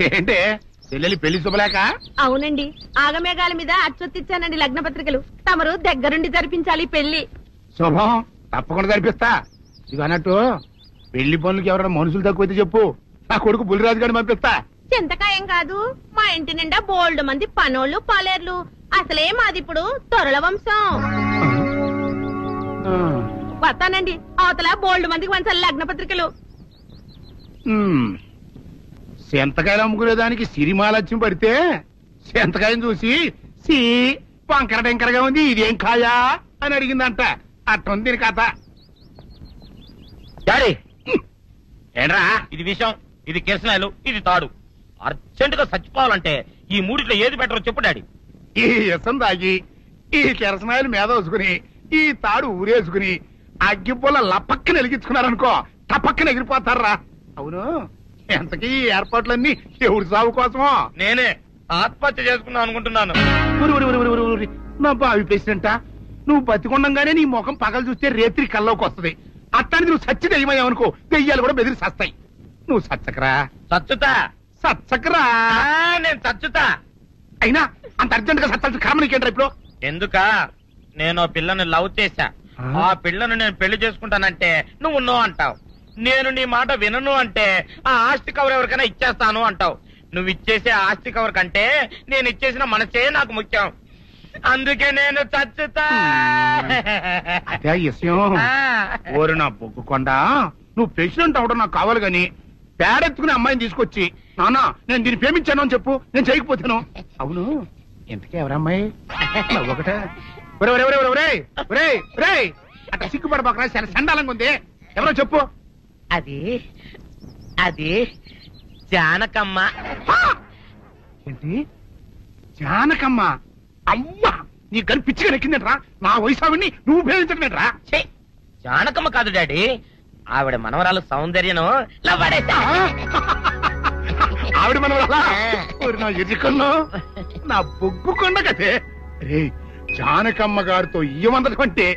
ఏంటే చెల్లెలి పెళ్లి శుభలేక? అవునండి, ఆగమేఘాల మీద అచ్చొత్తిచ్చానండి లగ్న పత్రికలు. తమరు దగ్గరుండి జరిపించాలి పెళ్లి. శుభం, తప్పకుండా జరిపిస్తా. ఇవి అన్నట్టు పెళ్లి పనులకి ఎవరైనా మనుషులు తక్కువైతే చెప్పు, నా కొడుకు బుల్లిరాజు గారిని పంపిస్తా. చింతకాయం కాదు, మా ఇంటి నిండా బోల్డ్ మంది పనోళ్ళు పాలేర్లు. అసలే మాది ఇప్పుడు తొరల వంశం. వస్తానండి, అవతల బోల్డ్ మందికి వంచాలి లగ్న పత్రికలు. సెంతకాయలు అమ్ముకునేదానికి సిరిమాలత్యం పడితే సెంతకాయని చూసి సి వంకర టెంకరగా ఉంది, ఇదేం కాయా అని అడిగిందంట. అట్టుంది దీని కథ. డాడీ ఏంట్రా ఇది విషయం, ఇది కిరసనాయలు, ఇది తాడు. అర్జెంట్ గా చచ్చిపోవాలంటే ఈ మూడిట్లో ఏది బెటరో చెప్పు డాడీ. ఈ ఇసం తాగి ఈ కిరసనాయలు మీద వేసుకుని ఈ తాడు ఊరేసుకుని అగ్గిపూల లపక్కన వెలిగించుకున్నారనుకో టపక్కన ఎగిరిపోతారా. అవును, ఎంతకీ ఈ ఏర్పాట్లన్నీ ఎవరి సాగు కోసమో? నేనే ఆత్మహత్య చేసుకున్నాను అనుకుంటున్నాను. నా బావి ప్రెసిడెంట, నువ్వు బతికొండంగానే నీ ముఖం పగలు చూస్తే రేత్రి కల్లోకి వస్తుంది. అట్టానికి నువ్వు సచ్చి దెయ్యమయ్యావనుకో దెయ్యాలు కూడా బెదిరి సస్తాయి. నువ్వు సచ్చకరా. చచ్చుతా సచ్చకరా. నేను చచ్చుతా. అయినా అంత అర్జెంట్ గా సత్తాల్సిన కర్మ నీకేంట్రా ఇప్పుడు? ఎందుక నేను పిల్లని లవ్ చేశా. ఆ పిల్లను నేను పెళ్లి చేసుకుంటానంటే నువ్వు నో అంటావు. నేను నీ మాట వినను అంటే ఆ ఆస్తి కవర్ ఎవరికైనా ఇచ్చేస్తాను అంటావు. నువ్వు ఇచ్చేసే ఆస్తి కవర్ కంటే నేను ఇచ్చేసిన మనసే నాకు ముఖ్యం. అందుకే నేను చచ్చుతా. అదే విషయం. ఓరు నా బొగ్గుకొండ, నువ్వు ప్రెసిడెంట్ అవడం నాకు కావాలి గాని పేడెత్తుకునే అమ్మాయిని తీసుకొచ్చి నానా నేను దీన్ని ప్రేమించాను అని చెప్పు, నేను చేయకపోతాను. అవును, ఇంతకీ ఎవరమ్మాయి? ఒకటే అట్లా సిగ్గుపడబాకరా, చాలా సండాలంగా ఉంది. ఎవరో చెప్పు. అది అది జానకమ్మ. ఏంటి జానకమ్మ? అమ్మా, నీ గని పిచ్చిగా నెక్కిందంట్రా. నా వయసావిని నువ్వు ప్రేమించట్లేట్రా. జానకమ్మ కాదు డాడీ, ఆవిడ మనవరాలు సౌందర్యను ఆవిడ మనవరాలా? నా ఎదుకల్లో నా బొగ్గుకొండ కదే. రే, జానకమ్మ గారితో ఇయ్యమందడం అంటే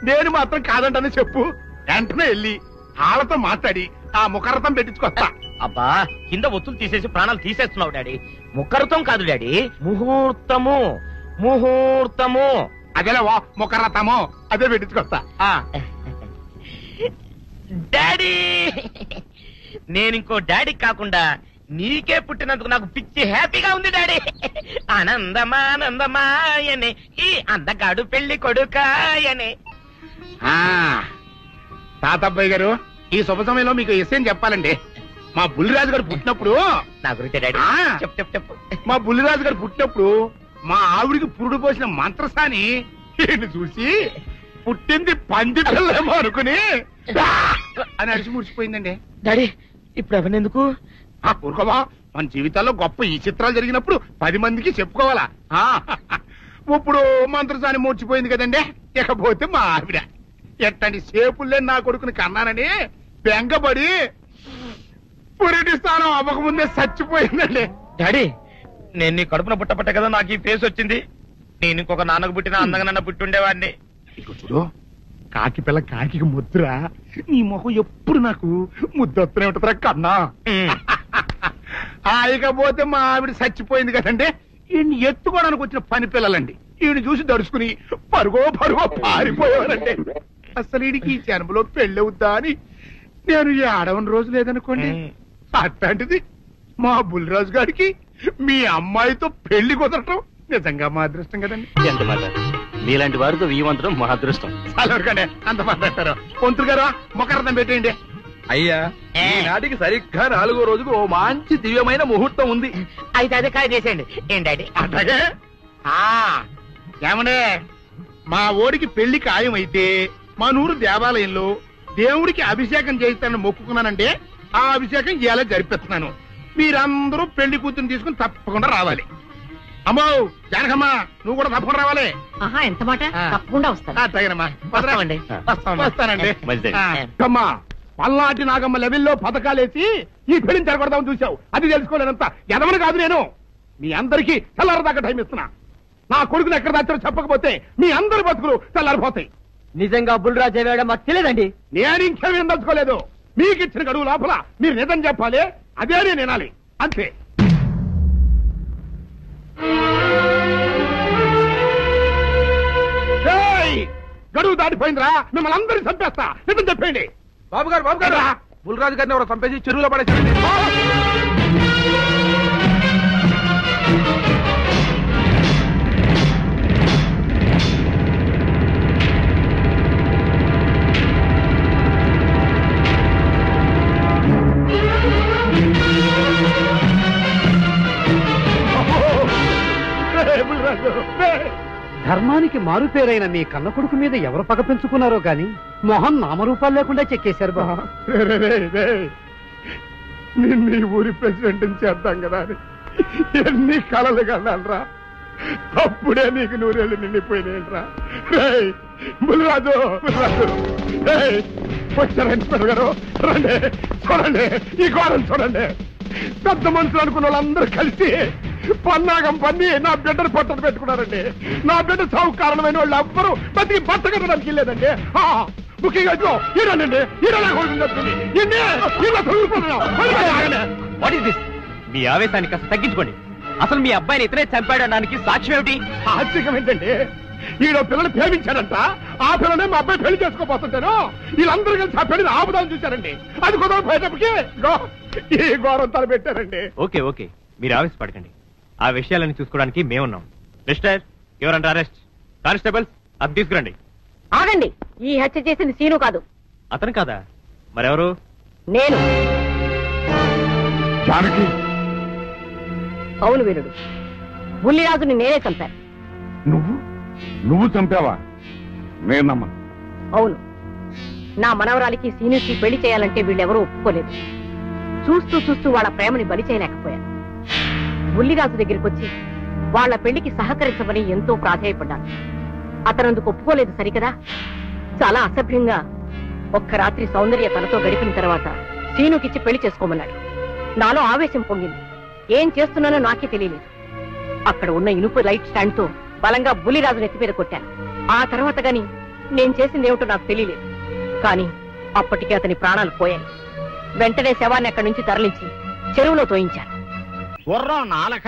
నేను మాత్రం కాదంటనే చెప్పు. వెంటనే వెళ్ళి వాళ్ళతో మాట్లాడి ఆ ముఖరథం పెట్టించుకొస్తా. అబ్బా, కింద ఒత్తులు తీసేసి ప్రాణాలు తీసేస్తున్నావు డాడీ. ముఖరథం కాదు డాడీ, ముహూర్తము. ముహూర్తము అదేలా ముఖరథము, అదే పెట్టించుకొస్తా. డాడీ, నేను ఇంకో డాడీ కాకుండా నీకే పుట్టినందుకు నాకు పిచ్చి హ్యాపీగా ఉంది డాడీ. ఆనందమానందమాయనే ఈ అందగాడు పెళ్లి కొడుకాయనే. తాతబ్బాయి గారు, ఈ శుభ సమయంలో మీకు విషయం చెప్పాలండి. మా బుల్లిరాజు గారు పుట్టినప్పుడు నా గురించి డాడీ చెప్పు చెప్పు. మా బుల్లిరాజు గారు పుట్టినప్పుడు మా ఆవిడికి పురుడు పోసిన మంత్రసాని చూసి పుట్టింది పంది పిల్లేమో అనుకుని అని అడిచి ముడిచిపోయిందండి. డాడీ ఇప్పుడు అవన్నెందుకు? ఊరుకోవా, మన జీవితాల్లో గొప్ప ఈ చిత్రాలు జరిగినప్పుడు 10 మందికి చెప్పుకోవాలా. ఇప్పుడు మంత్రసాని మూర్చిపోయింది కదండి. ఇకపోతే మా ఆవిడ ఎట్టండి సేపుల్లే నా కొడుకుని కన్నానని బెంగపడి పురిటి స్థానం అవ్వకముందే చచ్చిపోయిందండి. డాడీ, నేను నీ కడుపున పుట్టపట్ట కదా నాకు ఈ ఫేస్ వచ్చింది. నేను ఇంకొక నాన్నకు పుట్టిన అందంగా నన్ను పుట్టుండేవాడిని. ఇక చూడు, కాకి పిల్ల కాకి ముద్ర, నీ మొహం ఎప్పుడు నాకు ముద్దొత్తనే ఉంటుందిరా కన్నా. ఇకపోతే మా ఆవిడ చచ్చిపోయింది కదండి. ఈయన్ని ఎత్తుకోవడానికి వచ్చిన పని పిల్లలండి ఈయన చూసి దడుచుకుని పరుగో పారిపోయేవారండి. అసలు ఈడికి ఈ జన్మలో పెళ్ళవుద్దా అని నేను ఈ ఆడవని రోజు లేదనుకోండి. అట్లాంటిది మా బుల్లిరాజు గారికి మీ అమ్మాయితో పెళ్లి కుదరటం నిజంగా మా అదృష్టం కదండి. ఎంత మాట, మీలాంటి వారితో వీయమంతరం మా అదృష్టం. చాలవరకండి, అంత మాట్లాడతారు. పొంతులు గారు మొకరదం పెట్టేయండి. అయ్యా, ఈనాటికి సరిగ్గా 4వ రోజుకు ఓ మంచి దివ్యమైన ముహూర్తం ఉంది. అయితే అదే కాయ చేసేయండి. ఏం డాడీ? అట్లాగే. ఏమండే, మా ఓడికి పెళ్లి ఖాయం అయితే మా నూరు దేవాలయంలో దేవుడికి అభిషేకం చేయిస్తానని మొక్కుకున్నానంటే ఆ అభిషేకం ఇలా జరిపిస్తున్నాను. మీరందరూ పెళ్లి కూతురు తీసుకుని తప్పకుండా రావాలి. అమ్మో జానకమ్మ, నువ్వు కూడా తప్పకుండా రావాలి. ఎంత మాట, తప్పకుండా అట్లాగేనమ్మా. వస్తానండి. అమ్మా, పల్నాటి నాగమ్మ లెవెల్లో పథకాలేసి ఈ పెళ్లిని జరగొడదామని చూసావు. అది తెలుసుకోలేనంత ఎదవని కాదు నేను. మీ అందరికీ తెల్లారదాకా టైం ఇస్తున్నా. నా కొడుకుని ఎక్కడ దాచారో చెప్పకపోతే మీ అందరి బతుకులు తెల్లారిపోతాయి. నిజంగా బుల్రాజు అయ్యాడో మాకు తెలియదండి. నేను ఇంకేమీ దలుచుకోలేదు. మీకు ఇచ్చిన గడువు లోపల మీరు నిజం చెప్పాలి, అదే నేను వినాలి, అంతే. గడువు దాటిపోయిందిరా, మిమ్మల్ని అందరినీ చంపేస్తా, నిజం చెప్పండి. బాబు గారు బుల్రాజు గారిని ఎవరో చంపేసి చెరువులో పడేసి. ధర్మానికి మారుపేరైన మీ కన్న కొడుకు మీద ఎవరు పగ పెంచుకున్నారో గాని మొహం నామరూపాలు లేకుండా చెక్కేశారు బాబా. నిన్ను ఈ ఊరి ప్రెసిడెంట్ చేద్దాం కదా అని ఎన్ని కలలు కన్నారా, అప్పుడే నీకు నూరేళ్ళు నిండిపోయినాయిరా. బుల్రాజు వచ్చారండి పెరగారు, రండి చూడండి, ఈ ఘోరం చూడండి. పెద్ద మనుషులు అనుకున్న వాళ్ళందరూ కలిసి పన్నాగం పన్ని నా బిడ్డను పట్టలు పెట్టుకున్నారండి. నా బిడ్డ సాగు కారణమైన వాళ్ళు ఎవ్వరూ బతికి బట్ట కట్టడానికి వెళ్ళలేదండి. ముఖ్యంగా మీ ఆవేశాన్ని కాస్త తగ్గించుకోండి. అసలు మీ అబ్బాయిని ఇతనే చంపాడడానికి సాక్ష్యం ఏమిటి? ఆశ్చర్యం ఏంటండి, ఈడో పిల్లలు ప్రేమించాడంట, ఆ పిల్లనే మా అబ్బాయి పెళ్లి చేసుకోపోతుంటాను. వీళ్ళందరూ కలిసి ఆ పెళ్లిని ఆపుదాన్ని చూశారండి. అది కుదరపోయేటప్పటికి ఈ ఘోరం తలపెట్టారండి. ఓకే ఓకే, మీరు ఆవేశపడకండి. ఆ విషయాలను చూసుకోవడానికి మేమున్నాం. Mister your under arrest. Constables అది తీసుకురండి. ఆగండి, ఈ హత్య చేసింది సీను కాదు. అతను కాదా? మరెవరు? నేను. జానకి. అవును వీరుడు, బుల్లిరాజుని నేనే చంపాను. నువ్వు చంపావా? నేనమ్మా. అవును, నా మనవరాలికి సీనుకి పెళ్లి చేయాలంటే వీళ్ళెవరూ ఒప్పుకోలేదు. చూస్తూ చూస్తూ వాళ్ళ ప్రేమని బలి చేయలేకపోయాను. బుల్లిరాజు దగ్గరికి వచ్చి వాళ్ళ పెళ్లికి సహకరించమని ఎంతో ప్రాధేయపడ్డాను. అతనందుకు ఒప్పుకోలేదు సరికదా. చాలా అసభ్యంగా ఒక్క రాత్రి సౌందర్య తనతో గడిపిన తర్వాత సీనుకిచ్చి పెళ్లి చేసుకోమన్నాడు. నాలో ఆవేశం పొంగింది. ఏం చేస్తున్నానో నాకే తెలియలేదు. అక్కడ ఉన్న ఇనుపు లైట్ స్టాండ్ తో బలంగా బుల్లిరాజు నెత్తి మీద కొట్టాను. ఆ తర్వాత గాని నేను చేసిందేమిటో నాకు తెలియలేదు. కానీ అప్పటికే అతని ప్రాణాలు పోయాయి. వెంటనే శవాన్ని అక్కడి నుంచి తరలించి చెరువులో తోయించాను. గుర్రం నాలక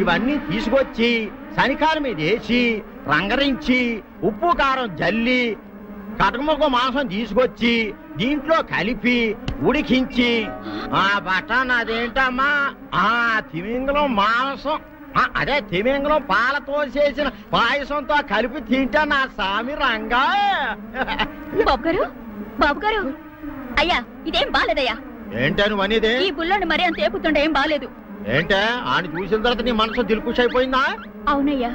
ఇవన్నీ తీసుకొచ్చి శనికాల మీద వేసి రంగరించి ఉప్పు కారం జల్లి కటకముఖ మాంసం తీసుకొచ్చి దీంట్లో కలిపి ఉడికించి ఆ బటన్ అదేంటమ్మా తిమింగలం మాంసం అదే తిమింగలం పాలతో చేసిన పాయసంతో కలిపి తింటా నా సామి రంగా. బాబు గారు అయ్యా, ఇదేం బాలేదయ్యా. ఏంటని వనిదే? ఈ బుల్లోని మరీ అంత ఏపుతుండే ఏం బాలేదు. ఏంటే ఆయన చూసిన తర్వాత నీ మనసు దిల్కుష్ అయిపోయిందా? అవునయ్యా,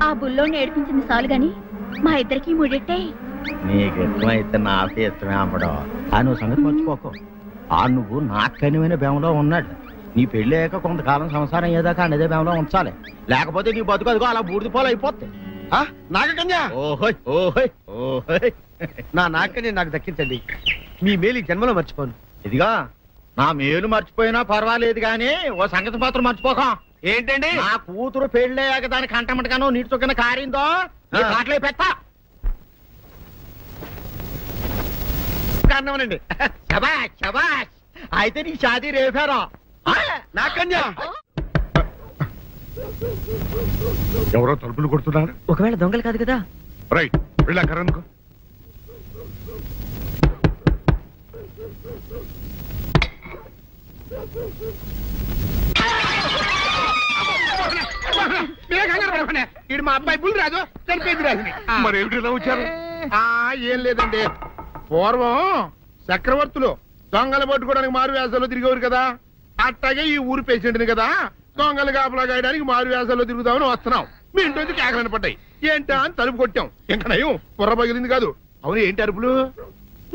ఆ బుల్లోని ఏడిపించింది చాలు గాని మా ఇద్దరికి ముడిట్టే. నీకు ఇష్టమైతే నాకే ఇష్టమే అమ్మడం. ఆ నువ్వు సంగతి మర్చిపోకు. ఆ నువ్వు నాకు కనివైన బేమలో ఉన్నాడు. నీ పెళ్లి అయ్యాక కొంతకాలం సంసారం ఏదాకా అనేదే బేమలో ఉంచాలి. లేకపోతే నీ బతుకు అదిగో అలా బూడిద పోలు అయిపోతుంది. నాగకన్యా, ఓహోయ్ ఓహోయ్ ఓహోయ్, నా నాగకన్య నాకు దక్కించండి. మీ మేలు ఈ జన్మలో మర్చిపోను. ఇదిగా నా మేలు మర్చిపోయినా పర్వాలేదు గాని ఓ సంగతి మాత్రం మర్చిపోకం. ఏంటండి? నా కూతురు పెళ్ళయ్యాక దాని కంటమటగానో నీటి చొక్కన కారిందో కాట్లే పెట్టా కారణమనండి. శబాష్ శబాష్, అయితే నీ షాదీ రేపారా? నాగకన్యా, ఎవరో తలుపులు కొడుతున్నారు. ఒకవేళ దొంగలు కాదు కదా. రైట్, వెళ్ళాకరనుకో. ఇడు మా అబ్బాయి బుల్లిరాజు చనిపోయింది రాజుని. మరి ఏమిటి వచ్చారు? ఏం లేదండి, పూర్వం చక్రవర్తులు దొంగలు పట్టుకోవడానికి మారు వేసాల్లో తిరిగేవారు కదా, అట్టాగే ఈ ఊరు పేషెంట్ని కదా దొంగలు కాపలా గాయడానికి మారు వేసాల్లో తిరుగుదామని వస్తున్నాం. మీ ఇంటి కేకలని పడ్డాయి. ఏంటా అని తలుపు కొట్టాం. ఇంకా నయం బుర్ర పగిలింది కాదు. అవును, ఏంటి అరుపులు?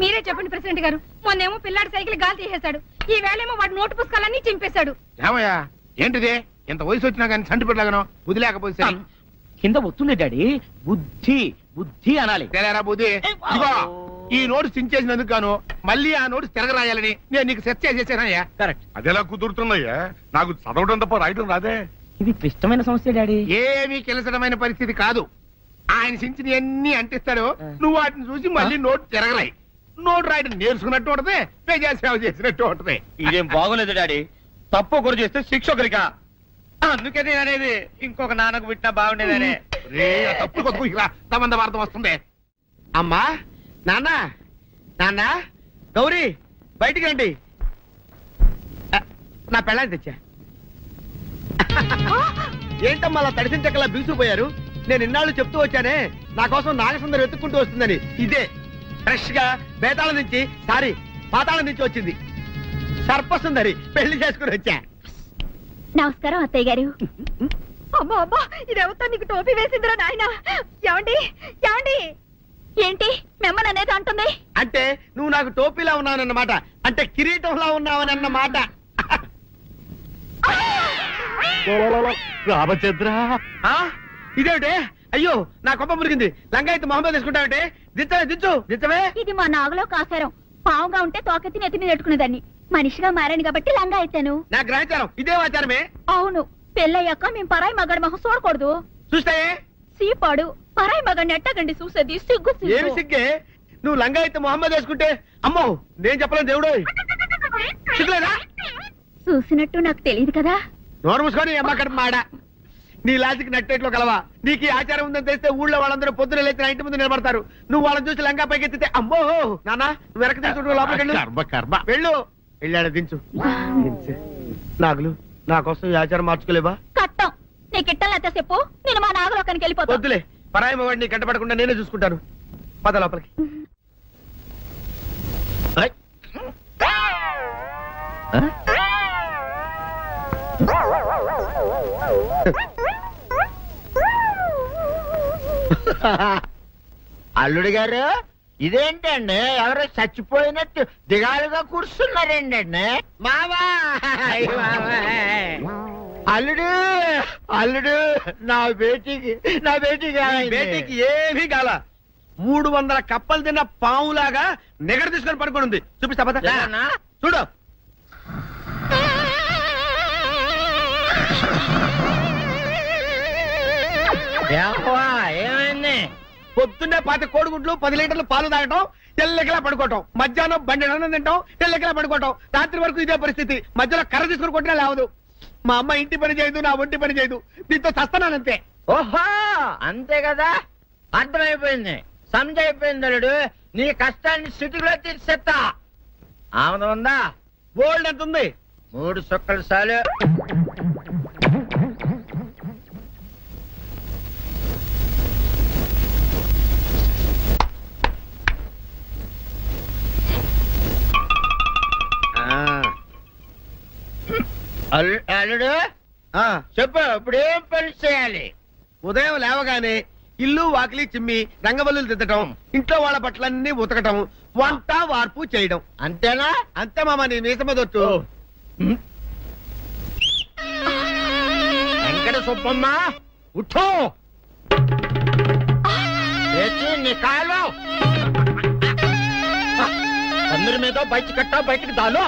మీరే చెప్పండి ప్రెసిడెంట్ గారు. మొన్నేమో పిల్లాడి సైకిల్ గాలి తీసేశాడు, ఈ వేళేమో వాడి నోటు పుస్తకాలన్నీ చింపేశాడు. ఏమయ్యా ఏంటిది? ఇంత వయసు వచ్చినా కానీ సంటి పెట్టలాగను బుద్ధి లేకపోతే కింద వస్తుంది డాడీ. బుద్ధి బుద్ధి అనాలి. తెలేరా బుద్ధి? ఇదిగో ఈ నోట్స్ చించేసినందుకు గాను మళ్ళీ ఆ నోట్స్ తిరగరాయాలని నేను నీకు సెట్ చేసేసానయ్యా. కరెక్ట్. అదెలా కుదురుతున్నాయ్యా? నాకు చదవడం తప్ప రాయటం రాదే. ఇది క్లిష్టమైన సమస్య డాడీ. ఏమీ కిలసడమైన పరిస్థితి కాదు. ఆయన చించిన ఎన్ని అంటిస్తాడు, నువ్వు వాటిని చూసి మళ్ళీ నోట్ తిరగరాయి. నోటు రాయడం నేర్చుకున్నట్టు ఉంటది, ప్రజా సేవ చేసినట్టు ఉంటది. ఇదేం బాగోలేదు డాడీ. తప్పు ఒకరు చేస్తే శిక్ష ఒకరికా. అందుకే నేను అనేది ఇంకొక నాన్నకు పుట్టినా బాగుండేదనే. రే ఆ తప్పుడు కొద్దు ఇలా తమంద వార్త వస్తుంది. అమ్మా, నాన్న, నాన్న, గౌరీ, బయటికి రండి. నా పెళ్ళాన్ని తెచ్చా. ఏంటమ్మా అలా తడిసిన చెక్కలా బిగుసిపోయారు? నేను ఇన్నాళ్ళు చెప్తూ వచ్చానే, నా కోసం నాగసుందరం వెతుక్కుంటూ వస్తుందని. ఇదే ఫ్రెష్ గా బేతాళం నుంచి పాతాళం నుంచి వచ్చింది సర్పసుందరి. పెళ్లి చేసుకుని వచ్చా. నమస్కారం అత్తయ్య గారు. అమ్మా అమ్మా, ఇదేవతో నీకు టోపీ వేసిందిరా నాయన. ఏమండి ఏమండి, ఏంటి మిమ్మల్ని అనేది అంటుంది? అంటే నువ్వు నాకు టోపీలా ఉన్నావనన్నమాట, అంటే కిరీటంలా ఉన్నావనన్నమాట. రామచంద్ర, ఇదేమిటే? అయ్యో, నా కొప్ప మురిగింది. లంగా అయితే మొహమ్మద్ తీసుకుంటావంటే? దిచ్చవే. ఇది మా నాగులో కాసారం. పావుగా ఉంటే తోకెత్తి నెత్తి మీద పెట్టుకునేదాన్ని. మనిషిగా మారాను కాబట్టి లంగా అయితాను. నా గ్రహచారం ఇదే ఆచారమే. అవును, పెళ్ళయ్యాక మేము పరాయి మగాడి మొహం చూడకూడదు. చూస్తాయే సీపాడు పరాయి మగాడిని ఎట్టగండి చూసేది. సిగ్గు ఏమి సిగ్గే? నువ్వు లంగా అయితే మొహమ్మద్ వేసుకుంటే అమ్మో నేను చెప్పలేను దేవుడు. సిగ్గులేదా? చూసినట్టు నాకు తెలియదు కదా. నోరు మూసుకొని అమ్మకడ మాడ. నీ లాజిక్ నట్టేట్లో కలవా? నీకు ఈ ఆచారం ఉందని తెలిస్తే ఊళ్ళో వాళ్ళందరూ పొద్దున లేచి ఇంటి ముందు నిలబడతారు. నువ్వు వాళ్ళని చూసి లంగా పైకి ఎత్తితే అమ్మో నాన్న నువ్వు వెనక తీసుకుంటూ లోపలికి వెళ్ళు. వెళ్ళాడు దించు. నాగులు, నా కోసం ఈ ఆచారం మార్చుకోలేవా? కట్టం నీకు ఇట్టలేతే చెప్పు, నేను మా నాగలోకానికి వెళ్ళిపోతా. వద్దులే, పరాయి మవాడిని కంటపడకుండా నేనే చూసుకుంటాను. పద లోపలికి. అల్లుడు గారు, ఇదేంటండి ఎవరో చచ్చిపోయినట్టు దిగాలుగా కూర్చున్నారేంటండి? మావా అల్లుడు అల్లుడు, నా బేటీకి బేటీకి ఏమీ కాల. 300 కప్పలు తిన్న పావులాగా నిగడ తీసుకొని పడుకొని ఉంది. చూపిస్తా పద. చూడు. ఏమైంది? పొద్దున్నే 10 కోడిగుడ్లు 10 లీటర్లు పాలు తాగటం, తెల్లకిలా పడుకోవటం. మధ్యాహ్నం బండి తింటాం, తెల్లకిలా పడుకోవటం. రాత్రి వరకు ఇదే పరిస్థితి. మధ్యలో కర్ర తీసుకుని కొట్టినా లేవదు. మా అమ్మ ఇంటి పని చేయదు, నా ఒంటి పని చేయదు. దీంతో చస్తానంతే. ఓహో, అంతే కదా, అర్థమైపోయింది, సమజైపోయింది. అల్లుడు, నీ కష్టాన్ని సిటీలో తీర్చేస్తా. ఆమె ఉందా? గోల్డ్ ఎంత ఉంది? 3 సుక్కలు చాలు. అల్లుడు చెప్పు, ఇప్పుడు ఏం పని చేయాలి? ఉదయం లేవగానే ఇల్లు వాకిలి చిమ్మి రంగవల్లులు దిద్దటం, ఇంట్లో వాళ్ళ బట్టలన్నీ ఉతకటం, వంట వార్పు చేయడం. అంతేనా? అంతే మామ, నీ మీసమదొచ్చు. వెంకట సుబ్బమ్మ, ఉఠో, నీ కాలు అందరి మీద బయట కట్టా, బయటికి దాలో.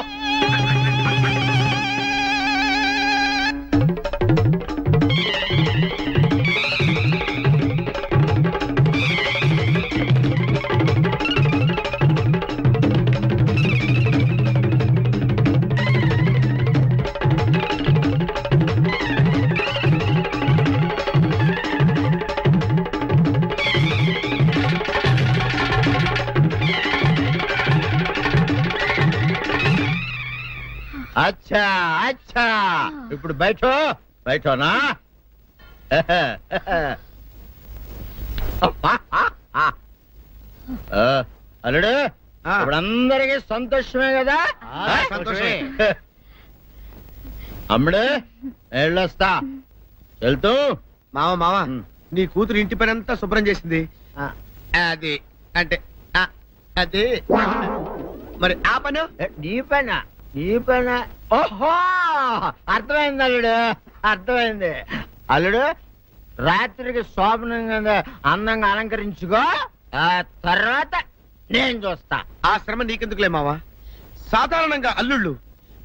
అచ్చా అచ్చా, ఇప్పుడు బయటనా? అల్లుడు, ఇప్పుడు అందరికి సంతోషమే కదా? సంతోషమే. అమ్ముడు, వెళ్ళొస్తా. వెళ్తూ మామ నీ కూతురు ఇంటి పని అంతా శుభ్రం చేసింది. అది అంటే అది మరి ఆ పను నీ పైన. ఓహో, అర్థమైంది అల్లుడు, అర్థమైంది. అల్లుడు, రాత్రికి శోభనంగా అందంగా అలంకరించుకో, ఆ తర్వాత నేను చూస్తా. ఆ శ్రమ నీకెందుకులే మావా. సాధారణంగా అల్లుళ్ళు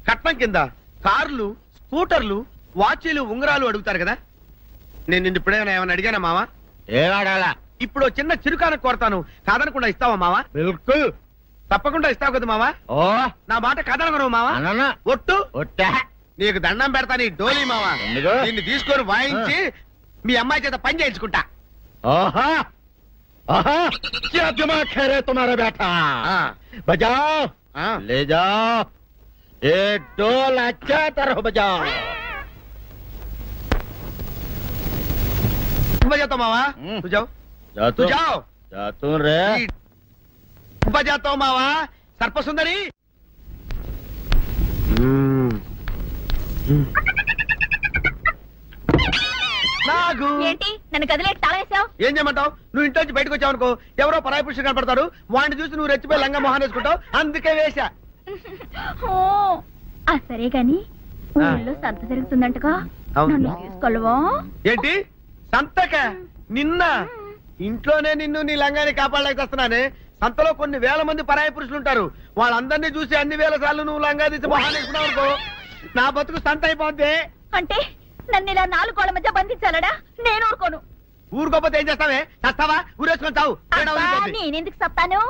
కట్నం కింద కార్లు, స్కూటర్లు, వాచీలు, ఉంగరాలు అడుగుతారు కదా. నేను నిన్ను ఇప్పుడేమైనా ఏమైనా అడిగానా మావా? ఏడాడాలా? ఇప్పుడు చిన్న చిరుకాన కోరతాను, కాదనకుండా ఇస్తావా మావా? బిల్కుల్. తప్పకుండా ఇస్తావు కదా మావా? ఓ నా మాట కదలగను మావా. అన్న ఒట్టు ఒట్టా నీకు దండం పెడతా నీ డోలీ మావా. ఎందుకు? దీన్ని తీసుకొని వాయించి మీ అమ్మాయి చేత పని చేయించుకుంటా. ओहा ओहा क्या दिमाग है रे तुम्हारा बेटा बजाओ ले जाओ ये डोल अच्छा तरह बजाओ बजाता मावा तू जाओ जा तू जाओ जा तू रे बजाता मावा सर्पसुंदरी ఏంటి నన్ను గదిలేటి తాళేసావు? ఏం చేయమంటావు? నువ్వు ఇంట్లో నుంచి బయటకు వచ్చావు అనుకో, ఎవరో పరాయి పురుషులు కనపడతారు, వాడిని చూసి నువ్వు రెచ్చిపోయి లంగా మొహాన్ని వేసుకుంటావు, అందుకే వేశా. సరే గాని ఊళ్ళో సంత జరుగుతుందంటగా, నన్ను తీసుకెళ్ళవా? ఏంటి సంతక? నిన్న ఇంట్లోనే నిన్ను నీ లంగాన్ని కాపాడలేక వస్తున్నానే. సంతలో కొన్ని వేల మంది పరాయి పురుషులు ఉంటారు, వాళ్ళందరినీ చూసి అన్ని వేల సార్లు నువ్వు లంగా తీసి మొహాన్ని వేసుకున్నావు అనుకో, నా బతుకు సంత అయిపోద్ది. అంటే నన్ను ఇలా 4 గోళ్ల మధ్య బంధించాలడా? నేను ఊరుకోను. ఊరుకోపోతే ఏం చేస్తావే? చస్తావా? ఊరేసుకొని చావు. నేనెందుకు చెప్తాను?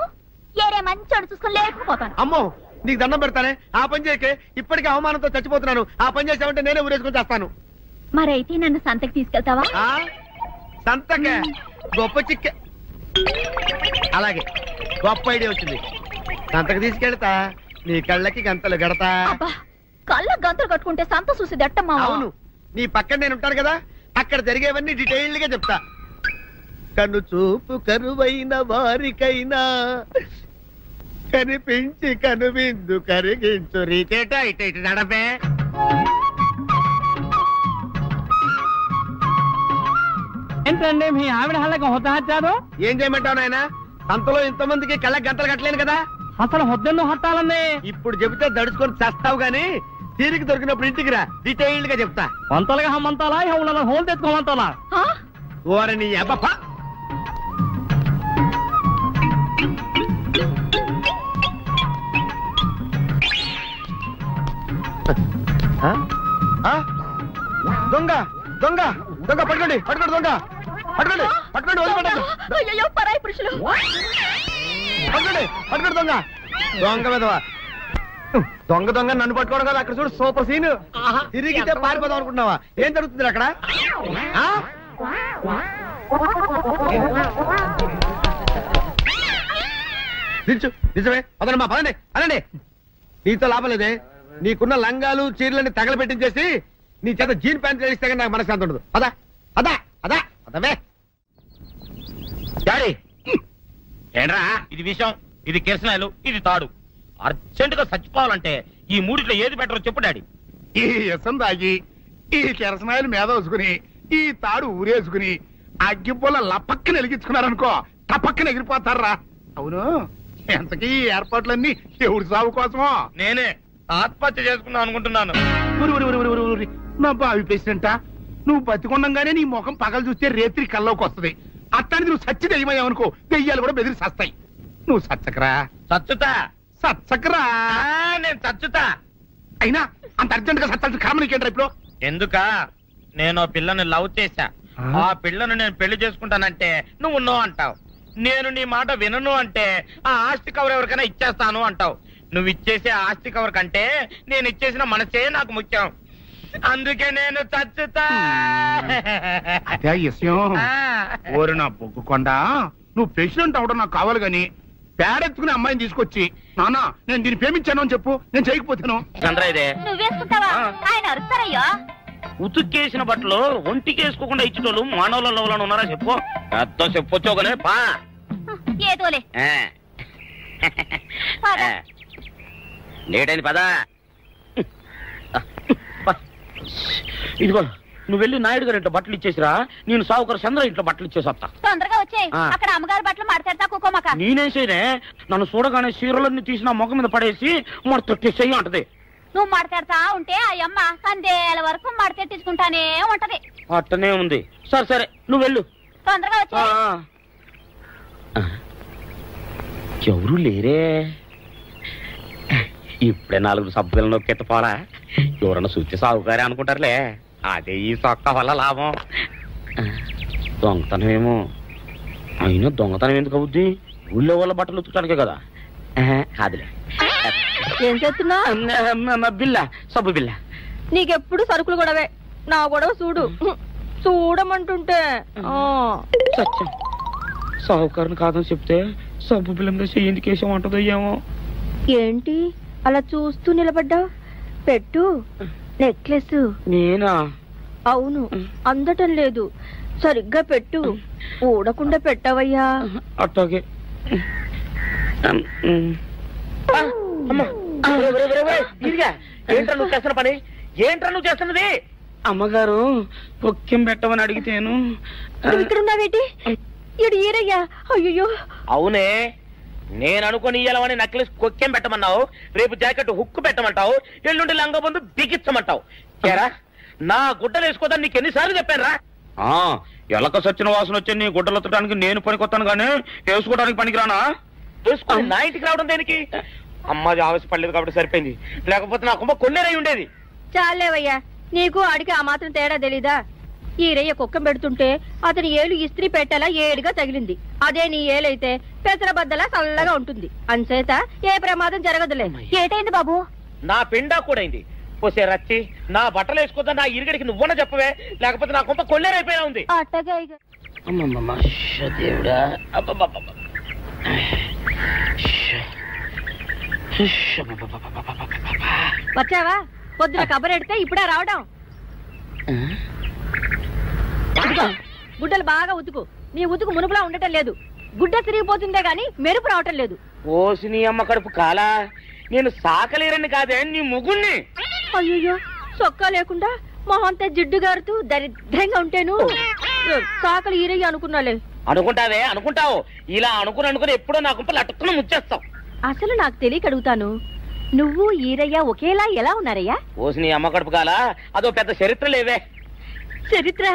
ఏరే మంచోడు చూసుకొని లేకపోతాను. అమ్మో నీకు దండం పెడతానే, ఆ పని చేయకే. ఇప్పటికే అవమానంతో చచ్చిపోతున్నాను, ఆ పని చేసావంటే నేనే ఊరేసుకొని చేస్తాను. మరైతే నన్ను సంతకి తీసుకెళ్తావా? సంతకే గొప్ప చిక్కే. అలాగే గొప్ప ఐడియా వచ్చింది. సంతకు తీసుకెళ్తా, నీ కళ్ళకి గంతలు గడతా. కళ్ళ గంతలు కట్టుకుంటే సంత చూసి దట్టమ్మా. అవును, నీ పక్కన నేను ఉంటాను కదా, అక్కడ జరిగేవన్నీ డీటెయిల్డ్ గా చెప్తా. కను చూపు కరువైన వారికైనా కనిపించి కనువిందు కరిగించు రీచేట ఇట ఇటు నడపే. ఏంటండి మీ ఆవిడ హల్లకి హొత్తహత్యారు? ఏం చేయమంటావు నాయన? సంతలో ఇంతమందికి కళ్ళకి గంతలు కట్టలేను కదా. అసలు హొద్దెన్ను హత్తాలండి. ఇప్పుడు చెబితే దడుచుకొని చేస్తావు గాని, తీరికి దొరికినప్పుడు ఇంటికి రా, డీటెయిల్డ్ గా చెప్తా. వంతలుగా హమ్మంతాలా ఎవరు హోల్ తెచ్చుకోమంతాలా? ఓరని అబ్బప్ప. దొంగ దొంగ దొంగ పట్టుకోండి పట్టుకోండి దొంగ పట్టుకోండి పట్టుకోండి వదిలిపెట్టండి. అయ్యో పరాయి పురుషులు. పట్టుకోండి పట్టుకోండి దొంగ దొంగ విధవా. దొంగ దొంగ నన్ను పట్టుకోవడం కదా, అక్కడ చూడు సూపర్ సీన్. తిరిగితే పారిపోదాం అనుకుంటున్నావా? ఏం జరుగుతుంది అక్కడ? నిల్చు నిజమే. పదండి మా పదండి అనండి. నీతో లాభం లేదే, నీకున్న లంగాలు చీరలని తగలబెట్టించేసి నీ చేత జీన్ ప్యాంట్ వేస్తే కానీ నాకు మనశ్శాంతి ఉండదు. అదా అదా అదా అదవే డాడీ. ఏంట్రా ఇది విషయం, ఇది కిరసనాయలు, ఇది తాడు. అర్జెంట్ గా చచ్చిపోవాలంటే ఈ మూడిట్లో ఏది బెటర్ చెప్పు డాడీ. ఈ ఎసం తాగి, ఈ కిరసనాయలు మీద వేసుకుని, ఈ తాడు ఊరేసుకుని అగ్గిపూల లపక్కన వెలిగించుకున్నారనుకో, టపక్కన ఎగిరిపోతారా. అవును, ఎంతకీ ఈ ఏర్పాట్లన్నీ ఎవరి సాగు కోసమో? నేనే ఆత్మహత్య చేసుకుందాం అనుకుంటున్నాను. నా బావి ప్రెసిడెంటా, నువ్వు బతికొండంగానే నీ ముఖం పగలు చూస్తే రేత్రి కల్లోకి వస్తుంది. అట్టానికి నువ్వు సచ్చి దెయ్యమయ్యావనుకో, దెయ్యాలు కూడా బెదిరి సస్తాయి. నువ్వు సచ్చకరా. చచ్చుతా సచ్చకరా. నేను చచ్చుతా. అయినా అంత అర్జెంట్ గా సత్తాల్సిన కర్మ నీకేంట్రా ఇప్పుడు? ఎందుక? నేను పిల్లని లవ్ చేశా, ఆ పిల్లను నేను పెళ్లి చేసుకుంటానంటే నువ్వు నో అంటావు. నేను నీ మాట వినను అంటే ఆ ఆస్తి కవర్ ఎవరికైనా ఇచ్చేస్తాను అంటావు. నువ్వు ఇచ్చేసే ఆస్తి కవర్ కంటే నేను ఇచ్చేసిన మనసే నాకు ముఖ్యం. అందుకే నేను చచ్చుతా. అదే విషయం. ఓరు నా బొగ్గుకొండ, నువ్వు ప్రెసిడెంట్ అవడం నాకు కావాలి గాని, పేడెత్తుకుని అమ్మాయిని తీసుకొచ్చి నానా నేను దీన్ని ప్రేమించాను అని చెప్పు, నేను చేయకపోతాను. నువ్వేసుకుంటావా? ఆయన అరుస్తారయ్యా. ఉతుక్కేసిన బట్టలు ఒంటికి వేసుకోకుండా ఇచ్చేటోళ్ళు మానవులలో ఉన్నారా చెప్పు. పెద్ద చెప్పొచ్చోగలే పా. ఏదోలే లేటైంది పదా. ఇదిగో నువ్వు వెళ్ళి నాయుడు గారి ఇంట్లో బట్టలు ఇచ్చేసిరా, నేను సావుకర్ చంద్ర ఇంట్లో బట్టలు ఇచ్చేసి వస్తా. తొందరగా వచ్చే, అక్కడ అమ్మగారి బట్టలు మాడతాడతా కుకోమక. నేనేసేనే నన్ను చూడగానే చీరలన్నీ తీసిన మొఖం మీద పడేసి మడతెట్టేసేయి అంటది. నువ్వు మాడతాడతా ఉంటే ఆ అమ్మ సందేల వరకు మడతెట్టించుకుంటానే ఉంటది. అట్టనే ఉంది. సరే సరే నువ్వు వెళ్ళు, తొందరగా వచ్చే. ఎవరు లేరే, ఇప్పుడే 4 సభ్యులను నొక్కెత్తపోరా. ఎవరన్నా చూస్తే సాగుకారే అనుకుంటారులే. అదే ఈ సొక్క వల్ల లాభం. దొంగతనం ఏమో. అయినా దొంగతనం ఎందుకు అవుద్ది? ఊళ్ళో వాళ్ళ బట్టలు ఉతుకడానికే కదా. కాదులే. ఏం చేస్తున్నా? బిల్ల, సబ్బు బిల్ల. నీకెప్పుడు సరుకులు గొడవే. నా గొడవ చూడు. చూడమంటుంటే సత్యం, సాహుకారుని కాదని చెప్తే సబ్బు బిల్ల మీద ఎందుకు వేసాం అంటుందో ఏమో. ఏంటి అలా చూస్తూ నిలబడ్డా? పెట్టు నెక్లెస్. నేనా? అవును, అందటం లేదు. సరిగ్గా పెట్టు. ఊడకుండా పెట్టవయ్యా. అట్టాగే. ఏంట్రా నువ్వు చేస్తున్న పని? ఏంట్రా నువ్వు చేస్తున్నది? అమ్మగారు పొక్కెం పెట్టమని అడిగితేను. ఇక్కడ ఉన్నావేటి? ఇడు ఈరయ్యా. అయ్యో. అవునే, నేను అనుకుని ఇయ్యాలని నక్లెస్ కొక్కెం పెట్టమన్నావు, రేపు జాకెట్ హుక్కు పెట్టమంటావు, ఎల్లుండి లంగబందు బిగించమంటావు. ఏరా, నా గుడ్డలు వేసుకోదని నీకు ఎన్నిసార్లు చెప్పానురా? ఎలక సచ్చిన వాసన వచ్చి నీ గుడ్డలు ఎత్తడానికి నేను పనికొత్తాను గానీ వేసుకోవడానికి పనికిరానా? వేసుకుని నా ఇంటికి రావడం దేనికి? అమ్మాది ఆవేశపడలేదు కాబట్టి సరిపోయింది, లేకపోతే నా కుమ్మ కొన్నేరై ఉండేది. చాలేవయ్యా, నీకు ఆడికి ఆ మాత్రం తేడా తెలీదా? ఈరయ్య కుక్కం పెడుతుంటే అతని ఏలు ఇస్త్రీ పెట్టేలా ఏడుగా తగిలింది. అదే నీ ఏలైతే పెసరబద్దలా చల్లగా ఉంటుంది. అంచేత ఏ ప్రమాదం జరగదులే. ఏటైంది బాబు? నా పిండా కూడా అయింది. పోసే రచ్చి, నా బట్టలు వేసుకోద్దా నా ఇరుగడికి నువ్వన చెప్పవే, లేకపోతే నా కొంత కొల్లేరైపోయినా ఉంది. వచ్చావా? పొద్దున కబరెడితే ఇప్పుడే రావడం. గుడ్డలు బాగా ఉతుకు. నీ ఉతుకు మునుపులా ఉండటం లేదు. గుడ్డ తిరిగిపోతుందే గాని మెరుపు రావటం లేదు. ఓసి నీ అమ్మ కడుపు కాలా, నేను సాకలేరని కాదే నీ ముగ్గుణ్ణి. అయ్యో, సొక్కా లేకుండా మొహంతా జిడ్డు గారుతూ దరిద్రంగా ఉంటేను సాకలు ఈరయ్య అనుకున్నాలే. అనుకుంటావే, అనుకుంటావు. ఇలా అనుకుని ఎప్పుడో నా గుంపలు అటుక్కుని ముచ్చేస్తావు. అసలు నాకు తెలియక అడుగుతాను, నువ్వు ఈరయ్య ఒకేలా ఎలా ఉన్నారయ్యా? ఓసి నీ అమ్మ కడుపు కాలా, అదో పెద్ద చరిత్ర లేవే. చరిత్ర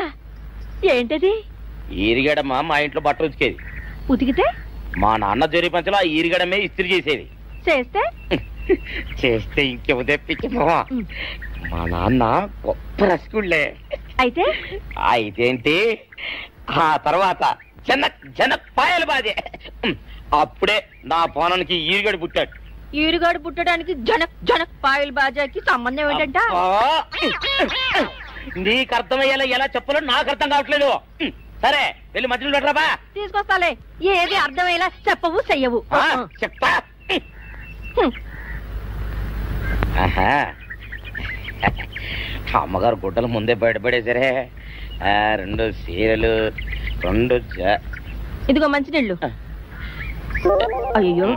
ఏంటది? ఈరిగడమ్మ మా ఇంట్లో బట్టలు ఉతికేది. ఉతికితే మా నాన్న జరి పంచలో ఆ ఈరిగడమే ఇస్త్రీ చేసేది. చేస్తే ఇంకేమో తెప్పించమో. మా నాన్న గొప్ప రసికుళ్ళే. అయితేంటి, ఆ తర్వాత జనక్ పాయలు బాధే. అప్పుడే నా పోనానికి ఈరిగడు పుట్టాడు. ఈరుగాడు పుట్టడానికి జనక్ పాయలు బాజాకి సంబంధం ఏంటంట? నీకు అర్థమయ్యేలా ఎలా చెప్పాలో నాకు అర్థం కావట్లేదు. సరే, వెళ్ళి మధ్యలో పెట్టరాబా. తీసుకొస్తాలే. ఏది అర్థమయ్యేలా చెప్పవు, చెయ్యవు. చెప్తా. అమ్మగారు గుడ్డలు ముందే బయటపడేసరే. 2 చీరలు, 2 ఇదిగో మంచినీళ్ళు. అయ్యో,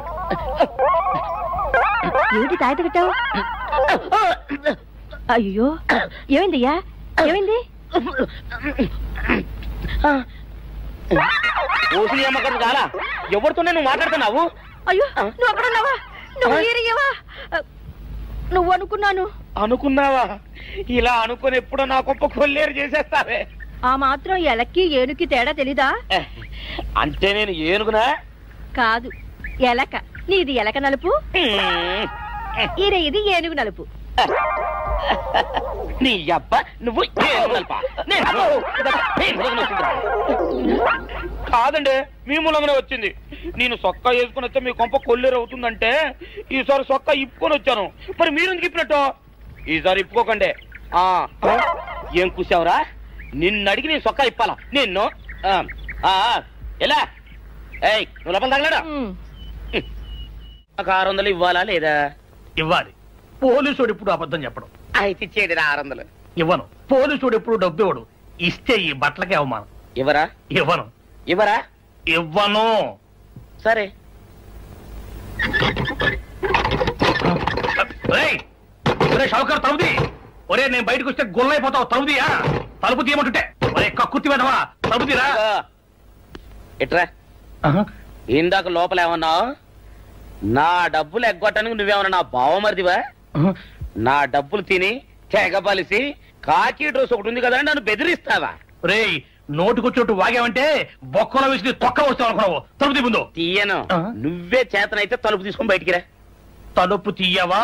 ఏంటి తాయత కట్టావు? అయ్యో, ఏమైందయ్యా? ఏమైంది? ఓసి అమ్మగారు చాలా ఎవరితోనే నువ్వు మాట్లాడుతున్నావు? అయ్యో, నువ్వు అక్కడున్నావా? నువ్వు ఈరయ్యవా? నువ్వు అనుకున్నావా? ఇలా అనుకుని ఎప్పుడో నా గొప్ప కొల్లేరు చేసేస్తావే. ఆ మాత్రం ఎలక్కి ఏనుకి తేడా తెలీదా? అంటే నేను ఏనుగునా? కాదు, ఎలక. నీది ఎలక నలుపు, ఇది ఏనుగు నలుపు. నీ అబ్బ నువ్వు కాదండి, మీ మూలంగానే వచ్చింది. నేను సొక్కా వేసుకుని వచ్చా మీ కొంప కొల్లేరు అవుతుందంటే ఈసారి సొక్కా ఇప్పుకొని వచ్చాను. మరి మీరు ఎందుకు ఇప్పినట్టు? ఈసారి ఇప్పుకోకండి. ఏం కూసావురా? నిన్ను అడిగి నేను సొక్కా ఇప్పాలా? నిన్ను ఎలా? నువ్వు లోపల తగలడా? నాకు 600 ఇవ్వాలా లేదా? ఇవ్వాలి. పోలీసుడు ఎప్పుడు అబద్ధం చెప్పడం. అయితే ఇచ్చేది 600. ఇవ్వను. పోలీసుడు ఎప్పుడు డబ్బు ఇవ్వడు. ఇస్తే ఈ బట్టలకే అవమానం. ఇవ్వరా? ఇవ్వను. సరే. షౌకర్ తలుపుది. ఒరే, నేను బయటకు వస్తే గొల్లైపోతావు. తలుపుదియా? తలుపు తీయమంటుంటే ఒరే కక్కుర్తి వెదవా, తలుపు తీరా. ఎట్రా, ఇందాక లోపల ఏమన్నావు? నా డబ్బులు ఎగ్గొట్టడానికి నువ్వేమన్నా నా బావమరిదివా? నా డబ్బులు తిని తెగబలిసి కాకి డ్రెస్ ఒకటి ఉంది కదా నన్ను బెదిరిస్తావా? రే, నోటుకొచ్చినట్టు వాగావంటే బొక్కలో వేసి తొక్క వస్తావు అనుకున్నావు. తలుపు తీ ముందు. తీయను. నువ్వే చేతనైతే తలుపు తీసుకొని బయటికి రా. తలుపు తీయవా?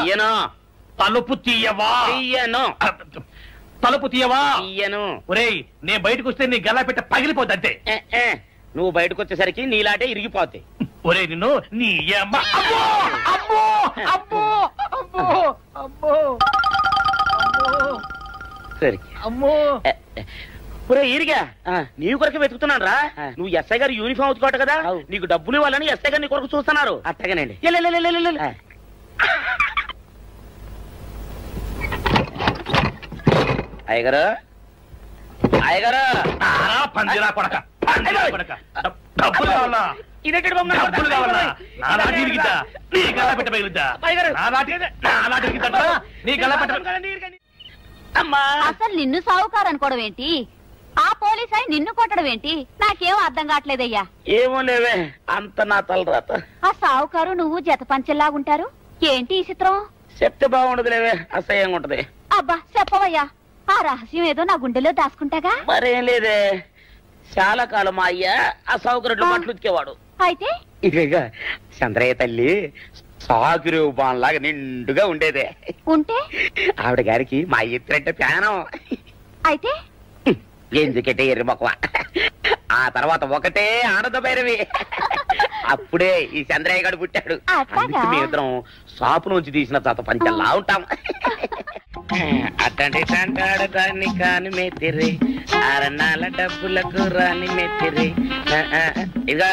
తలుపు తీయవా? తీయను. తలుపు తీయవా? తీయను. ఒరేయ్, నేను బయటకు వస్తే నీ గల్లా పెట్ట పగిలిపోద్ది అంతే. నువ్వు బయటకు వచ్చేసరికి నీలాటే ఇరిగిపోతాయి. ఒరే నిన్ను నీ అమ్మ అమ్మో అమ్మో అమ్మో అమ్మో అమ్మో సరే అమ్మో ఒరే ఈరిగా నీ కొరకు వెతుకుతున్నాను రా. నువ్వు ఎస్ఐ గారు యూనిఫామ్ అవుతుకోట కదా, నీకు డబ్బులు ఇవ్వాలని ఎస్ఐ గారు నీ కొరకు చూస్తున్నారు. అట్టగానండి. అయ్యగారు అయ్యగారు పందిరా కొడక డబ్బులు కావాలా ఇదేంటి బాబు? డబ్బులు కావాలా? నా నాటి ఇరిగిద్దా? నీ గల్ల పెట్ట పగిలిద్దా? నా నాటి ఇరిగిద్దా? నీ గల్ల పెట్ట అమ్మా అసలు నిన్ను సావుకారు అనుకోవడం ఏంటి? ఆ పోలీస్ అయి నిన్ను కొట్టడం ఏంటి? నాకేం అర్థం కావట్లేదయ్యా. ఏమో లేవే, అంత నా తలరాత. ఆ సావుకారు నువ్వు జత పంచెల్లాగుంటారు ఏంటి ఈ చిత్రం? చెప్తే బాగుండదు లేవే, అసహ్యంగా ఉంటది. అబ్బా చెప్పవయ్యా, ఆ రహస్యం ఏదో నా గుండెలో దాచుకుంటాగా. మరేం లేదే, చాలా కాలం మా అయ్య ఆ సౌకర్యం బట్టలు ఉతికేవాడు. అయితే ఇక చంద్రయ్య తల్లి సాగురేవు బాన్లాగా నిండుగా ఉండేదే. ఉంటే ఆవిడ గారికి మా ఎత్తురంటే ప్యానం. అయితే ఎందుకంటే ఎర్రి మొక్కవ. ఆ తర్వాత ఒకటే ఆనంద భైరవి. అప్పుడే ఈ చంద్రయ్య గారు పుట్టాడు. అందుకే మీ ఇద్దరం షాపు నుంచి తీసిన జత పంచల్లా ఉంటాం. అట్టండి అంటాడు దాన్ని కాని మెత్తిరి, అరణాల డబ్బులకు రాని మెత్తిరి. ఇదిగా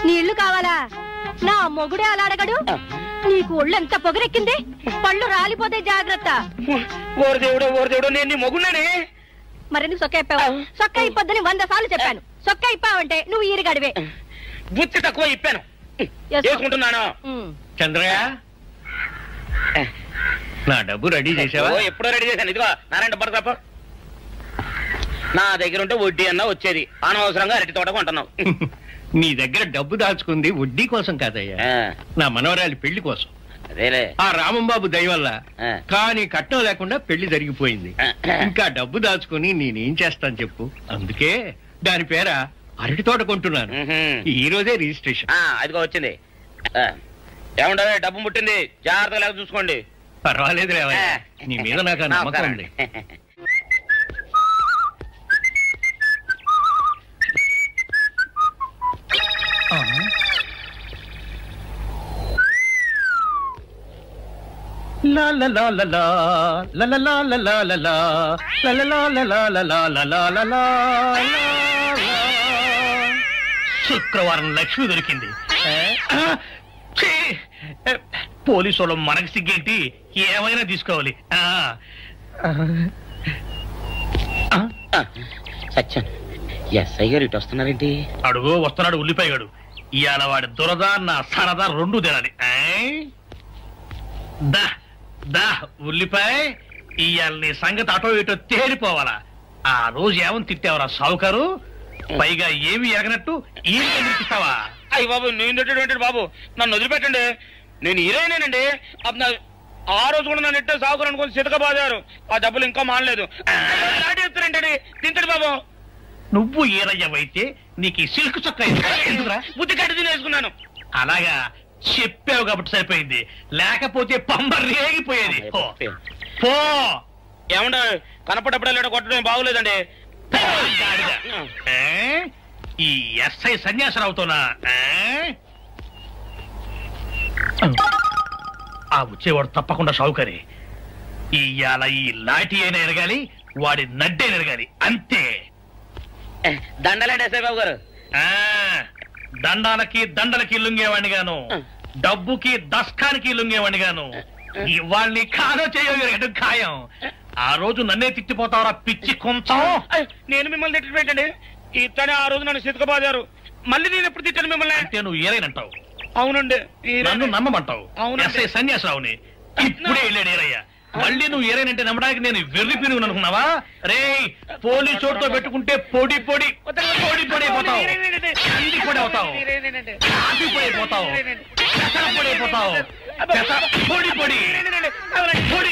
నీళ్లు కావాలా? నా మొగుడే అలా అడగడు. నీకు ఒళ్ళు ఎంత పొగరెక్కింది, పళ్ళు రాలిపోతే జాగ్రత్త. ఓరు దేవుడు నేను నీ మొగున్నానే. మరెందుకు సొక్క ఇప్పావు? సొక్క ఇప్పొద్దని 100 సార్లు చెప్పాను. సొక్క ఇప్పావంటే నువ్వు ఈరిగడివే. బుద్ధి తక్కువ ఇప్పాను, చేసుకుంటున్నాను. చంద్రయ్య నా డబ్బు రెడీ చేసావా? ఎప్పుడో రెడీ చేశాను. ఇదిగో నారాయణ డబ్బు తప్ప నా దగ్గర ఉంటే వడ్డీ అన్నా వచ్చేది, అనవసరంగా అరటి తోట కొంటున్నావు. నీ దగ్గర డబ్బు దాచుకుంది వడ్డీ కోసం కాదయ్యా, నా మనవరాలి పెళ్లి కోసం. అదేలే, ఆ రామంబాబు దయ వల్ల కానీ కట్నం లేకుండా పెళ్లి జరిగిపోయింది. ఇంకా డబ్బు దాచుకుని నేనేం చేస్తాను చెప్పు. అందుకే దాని పేర అరటి తోట కొంటున్నాను. ఈ రోజే రిజిస్ట్రేషన్. అదిగో వచ్చింది. ఏముండవే, డబ్బు ముట్టింది, జాగ్రత్తగా లేక చూసుకోండి. పర్వాలేదు రేవయ్య, నీ మీద నాకు నమ్మకం ఉంది. శుక్రవారం లక్ష్మి దొరికింది. పోలీసు వాళ్ళు మనకి సిగ్గేంటి, ఏమైనా తీసుకోవాలి. సత్యం, ఎస్ఐ గారు ఇటు వస్తున్నారేంటి? అడుగు వస్తున్నాడు ఉల్లిపాయగాడు. ఇవాళ వాడి దురద నా సరదా రెండు తినాలి. దా దా ఉల్లిపాయ, ఇవాళ నీ సంగతి అటో ఇటో తేలిపోవాలా. ఆ రోజు ఏమని తిట్టావరా సావుకారు? పైగా ఏమి ఎరగనట్టు ఈ తిట్టిస్తావా? అయ్యి బాబు, నేను బాబు నన్ను వదిలిపెట్టండి, నేను హీరోయినేనండి. ఆ రోజు కూడా నన్ను ఎట్టే సాగురు అనుకుని సితకబాదారు. ఆ డబ్బులు ఇంకా మానలేదు. చెప్తారేంటండి, తింటాడు బాబు. నువ్వు ఏరయ్యవైతే నీకు ఈ సిల్క్ చొక్క బుద్ధి కట్టి తినేసుకున్నాను. అలాగా చెప్పావు కాబట్టి సరిపోయింది, లేకపోతే పంబ రేగిపోయేది. పో. ఏమంటే కనపడప్పుడే కొట్టడం బాగోలేదండి. ఈ ఎస్ఐ సన్యాసరావుతోనా? ఆ వచ్చేవాడు తప్పకుండా షావుకరి. ఇవాళ ఈ లాఠీ అయినా ఎరగాలి, వాడి నడ్డే ఎరగాలి, అంతే. దండలేండి ఎస్ఐ బాబు గారు. దండాలకి దండలకి లొంగేవాడిని గాను, డబ్బుకి దస్కానికి లొంగేవాడిని గాను. ఇవాళ్ళని కాదో చేయడం ఖాయం. ఆ రోజు నన్నే తిట్టిపోతావరా పిచ్చి కొంచెం. నేను మిమ్మల్ని తిట్టి పెట్టండి, ఇతనే ఆ రోజు నన్ను సితకబాదారు. మళ్ళీ నేను ఎప్పుడు తిట్టాను మిమ్మల్ని? అంటే నువ్వు ఏరైనంటావు. అవునండి, నన్ను నమ్మమంటావు. ఎస్ఐ సన్యాసరావుని ఇప్పుడే వెళ్ళాడు ఏరయ్యా. మళ్ళీ నువ్వు ఏరైనంటే నమ్మడానికి నేను వెర్రి పిరుగు అనుకున్నావా? రే, పోలీసు చోటుతో పెట్టుకుంటే పొడి పొడి పొడి పొడి అయిపోతావు, అంది పొడి అవుతావు, ఆది పొడి అయిపోతావు, పొడి అయిపోతావు, పొడి పొడి పొడి.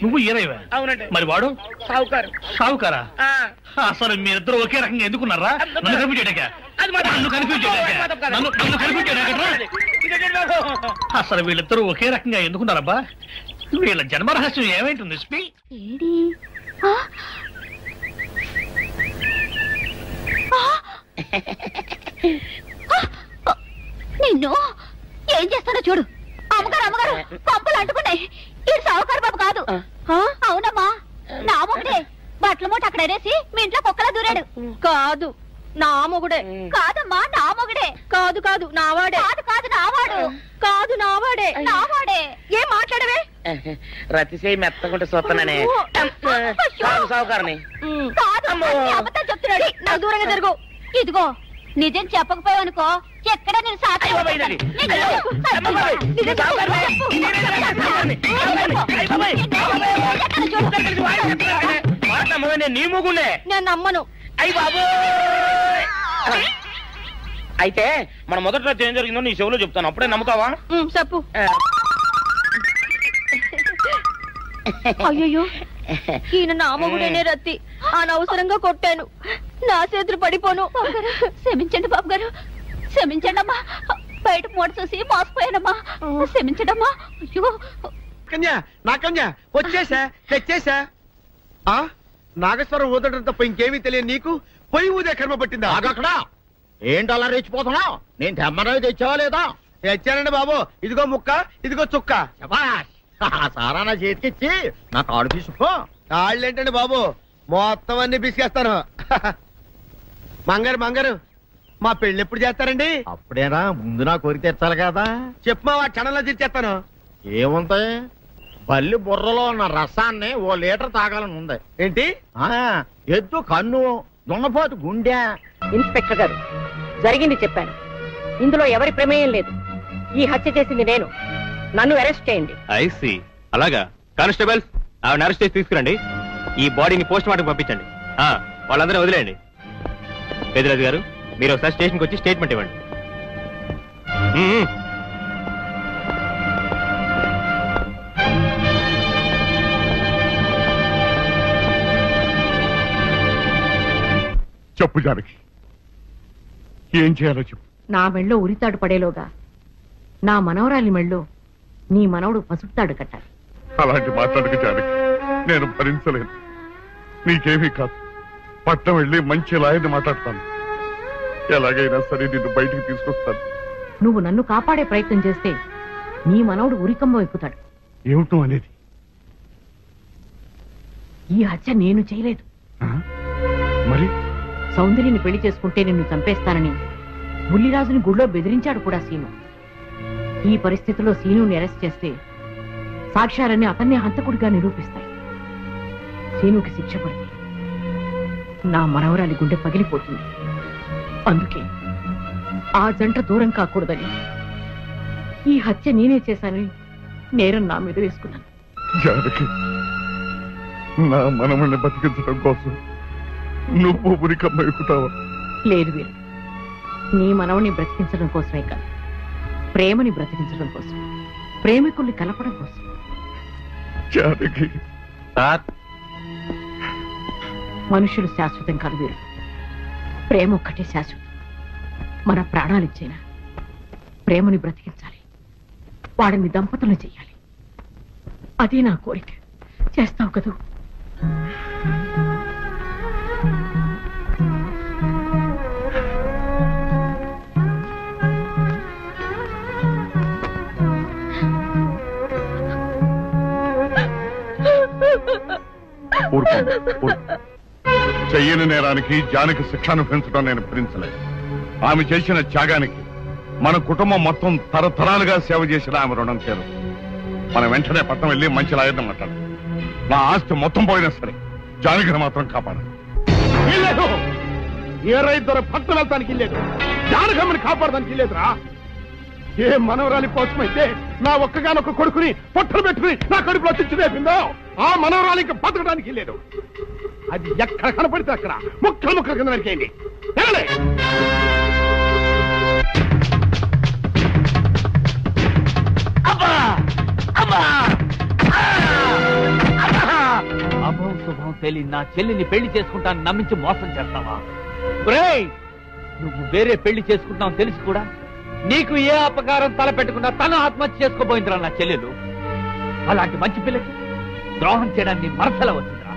నువ్వు ఏరైవా? అవునండి. మరి వాడు సావుకారు. సావుకారా? అసలు మీరిద్దరు ఒకే రకంగా ఎందుకున్నారా? నన్ను కనిపించాక అసలు వీళ్ళిద్దరూ ఒకే రకంగా ఎందుకున్నారబ్బా? వీళ్ళ జన్మరహస్యం ఏమైంటుంది? నిన్ను ఏం చేస్తాడో చూడు. అమ్మగారు అమ్మగారు పంపలు అంటుకున్నాయి. ఇది సావుకారు బాబు కాదు. అవునమ్మా, నా మొగుడే. బట్టల మూట అక్కడ వేసి మీ ఇంట్లో కుక్కలా దూరాడు. కాదు, నా మొగుడే. కాదమ్మా, నా మొగుడే. కాదు కాదు, నావాడే. కాదు కాదు, నావాడు. కాదు, నావాడే. నావాడే. ఏం మాట్లాడవే? రతిసేయి మెత్తకుంటే చూస్తున్నానే. సావుకారని అబద్ధం చెప్తున్నాడు. నా దూరంగా జరుగు. ఇదిగో, నిజం చెప్పకపోయావనుకో ఎక్కడ నేను నీ ముగుండే నేను నమ్మను. అయ్యి బాబు. అయితే మన మొదట్లో ఏం జరిగిందో నీ చెవులో చెప్తాను, అప్పుడే నమ్ముతావా? చెప్పు. అయ్యో, ఈయన నా మొగుడేనే రత్తి. అనవసరంగా కొట్టాను. నా చేతులు పడిపోను. క్షమించండి బాబు గారు, క్షమించండి అమ్మా. బయట మూట చూసి మోసపోయానమ్మా. క్షమించడమ్మా. అయ్యో కన్యా, నా కన్యా వచ్చేసా, తెచ్చేసా. నాగేశ్వరం ఊదడం తప్ప ఇంకేమీ తెలియదు నీకు. పొయ్యి ఊదే కర్మ పట్టిందా? అక్కడ ఏంటి అలా రెచ్చిపోతున్నావు? నేను తెమ్మనవి తెచ్చావా లేదా? తెచ్చానండి బాబు. ఇదిగో ముక్క, ఇదిగో చుక్క. సారా నా చేతికిచ్చి నా కాడు తీసుకో. కాళ్ళేంటండి బాబు, మొత్తం అన్ని బిసికేస్తాను. మంగారు మంగారు, మా పెళ్లి ఎప్పుడు చేస్తారండి? అప్పుడేనా, ముందు నా కోరిక తెచ్చాలి కదా. చెప్పమా, ఆ క్షణంలో తీర్చేస్తాను. ఏముంటాయి, బల్లి బుర్రలో ఉన్న రసాన్ని 1 లీటర్ తాగాలని ఉంది. ఏంటి? ఎద్దు కన్ను, దున్నపోతు గుండె. ఇన్స్పెక్టర్ గారు, జరిగింది చెప్పాను. ఇందులో ఎవరి ప్రమేయం లేదు. ఈ హత్య చేసింది నేను. నన్ను అరెస్ట్ చేయండి. ఐసి అలాగా. కానిస్టేబుల్స్, ఆవిడ అరెస్ట్ చేసి తీసుకురండి. ఈ బాడీని పోస్ట్ మార్టం పంపించండి. వాళ్ళందరూ వదిలేయండి. పెద్దరాజు గారు, మీరు ఒకసారి స్టేషన్కి వచ్చి స్టేట్మెంట్ ఇవ్వండి. చెప్పు జానకి, ఏం చేయాలో చెప్పు. నా మెళ్ళో ఉరితాడు పడేలోగా నా మనవరాలి మెళ్ళో నీ మనవడు పసుపుతాడు కట్టాలి. అలాంటి మాట్లాడక జానకి, నేను భరించలేను. నీకేమీ కాదు, పట్నం వెళ్ళి మంచి లాయర్ని మాట్లాడతాను. ఎలాగైనా సరే నిన్ను బయటికి తీసుకొస్తాను. నువ్వు నన్ను కాపాడే ప్రయత్నం చేస్తే నీ మనవడు ఉరికంబం ఎక్కుతాడు. ఏమిటో అనేది? ఈ హత్య నేను చేయలేదు. మరి సౌందర్యని పెళ్లి చేసుకుంటే నిన్ను చంపేస్తానని బుల్లిరాజుని గుళ్ళో బెదిరించాడు కూడా సీను. ఈ పరిస్థితిలో సీనుని అరెస్ట్ చేస్తే సాక్ష్యాలన్నీ అతన్ని హంతకుడిగా నిరూపిస్తాయి. సీనుకి శిక్ష పడితే నా మనవరాలి గుండె పగిలిపోతుంది. అందుకే ఆ జంట దూరం కాకూడదని ఈ హత్య నేనే చేశానని నేరం నా మీద వేసుకున్నాను. జానకి, నా మనమల్ని బతికించడం కోసం నువ్వు ఉరికమ్మ ఎక్కుతావా? లేదు వీరు, నీ మనవని బ్రతికించడం కోసమే కాదు, ప్రేమని బ్రతికించడం కోసం, ప్రేమికుల్ని కలపడం కోసం. జానకి, మనుషులు శాశ్వతం కాదు వీరు, ప్రేమ ఒక్కటే శాశ్వతం. మన ప్రాణాలిచ్చేనా ప్రేమని బ్రతికించాలి, వాడిని దంపతులు చెయ్యాలి. అదే నా కోరిక. చేస్తావు కదూ? చెయ్యని నేరానికి జానకి శిక్షను పెంచడం నేను భరించలేదు. ఆమె చేసిన త్యాగానికి మన కుటుంబం మొత్తం తరతరాలుగా సేవ చేసిన ఆమె రుణం చేరు. మనం వెంటనే పట్టణం వెళ్ళి మంచి లాయర్ని మాట్లాడు. నా ఆస్తి మొత్తం పోయినా సరే జానకిని మాత్రం కాపాడాలి. ఏ రైతు పట్టణం వెళ్తానికి లేదు, జానకమ్మని కాపాడడానికి లేదురా. ఏ మనవరాలి కోసమైతే నా ఒక్కగానొక్క కొడుకుని పొట్టలు పెట్టుకుని నా కడుపులో తెచ్చి వేపిందో, ఆ మనవరాలికి బతకడానికి లేదు. అది ఎక్కడ కనపడితే అక్కడ ముక్కలు ముక్కలు కింద నరికేయండి. అభం శుభం తెలియ నా చెల్లిని పెళ్లి చేసుకుంటాను నమ్మించి మోసం చేస్తావా? నువ్వు వేరే పెళ్లి చేసుకుంటావు తెలిసి కూడా నీకు ఏ అపకారం తలపెట్టకుండా తన ఆత్మహత్య చేసుకోబోయిందిరా నా చెల్లెలు. అలాంటి మంచి పిల్లకి ద్రోహం చేయడానికి మనసల వచ్చిందిరా.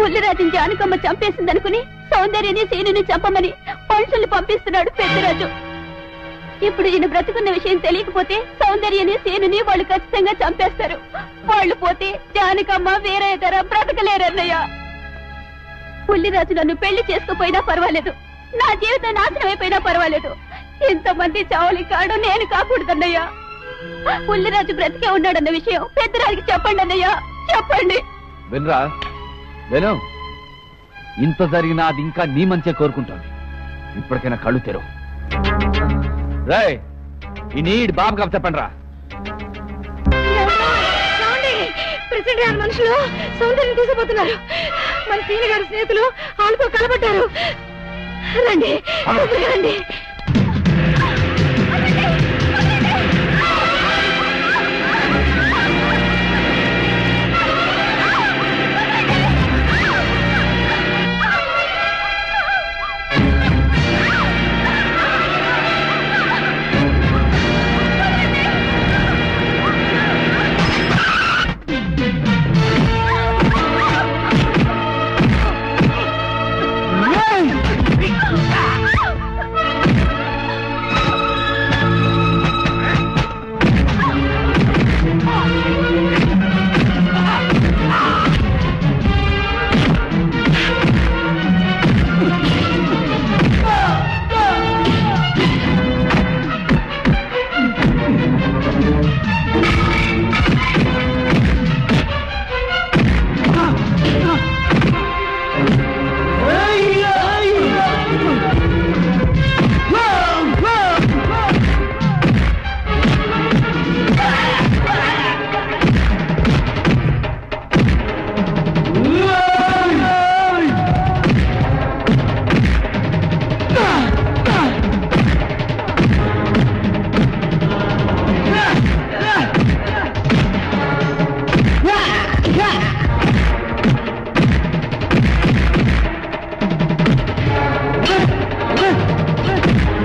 పుల్లిరాజుని జానకమ్మ చంపేసిందనుకుని సౌందర్యని సీనుని చంపమని మనుషుల్ని పంపిస్తున్నాడు పెద్దరాజు. ఇప్పుడు ఈయన బ్రతుకున్న విషయం తెలియకపోతే సౌందర్యని సీనుని వాళ్ళు ఖచ్చితంగా చంపేస్తారు. వాళ్ళు పోతే జానకమ్మ వేరే ధర బ్రతకలేరన్నయ్య. పుల్లిరాజు నన్ను పెళ్లి చేసుకోపోయినా పర్వాలేదు, నా జీవితం నాశనం అయిపోయినా పర్వాలేదు, ఇంతమంది చావులి కాడు నేను కాకూడదన్నయ్యా. పుల్లిరాజు బ్రతికే ఉన్నాడన్న విషయం పెద్దరాజుకి చెప్పండి అన్నయ్య, చెప్పండి. వినరా విను, ఇంత జరిగినా అది ఇంకా నీ మంచిగా కోరుకుంటోంది. ఇప్పటికైనా కళ్ళు తెరవు. రేయ్, ఈ నీడి బాబు కప్ చెప్పండి రా. ప్రెసిడెంట్ గారి మనుషులు సౌందర్యం తీసుకుపోతున్నారు. మన సీని గారి స్నేహితులు ఆళ్ళతో కలబడ్డారు. రండి రండి.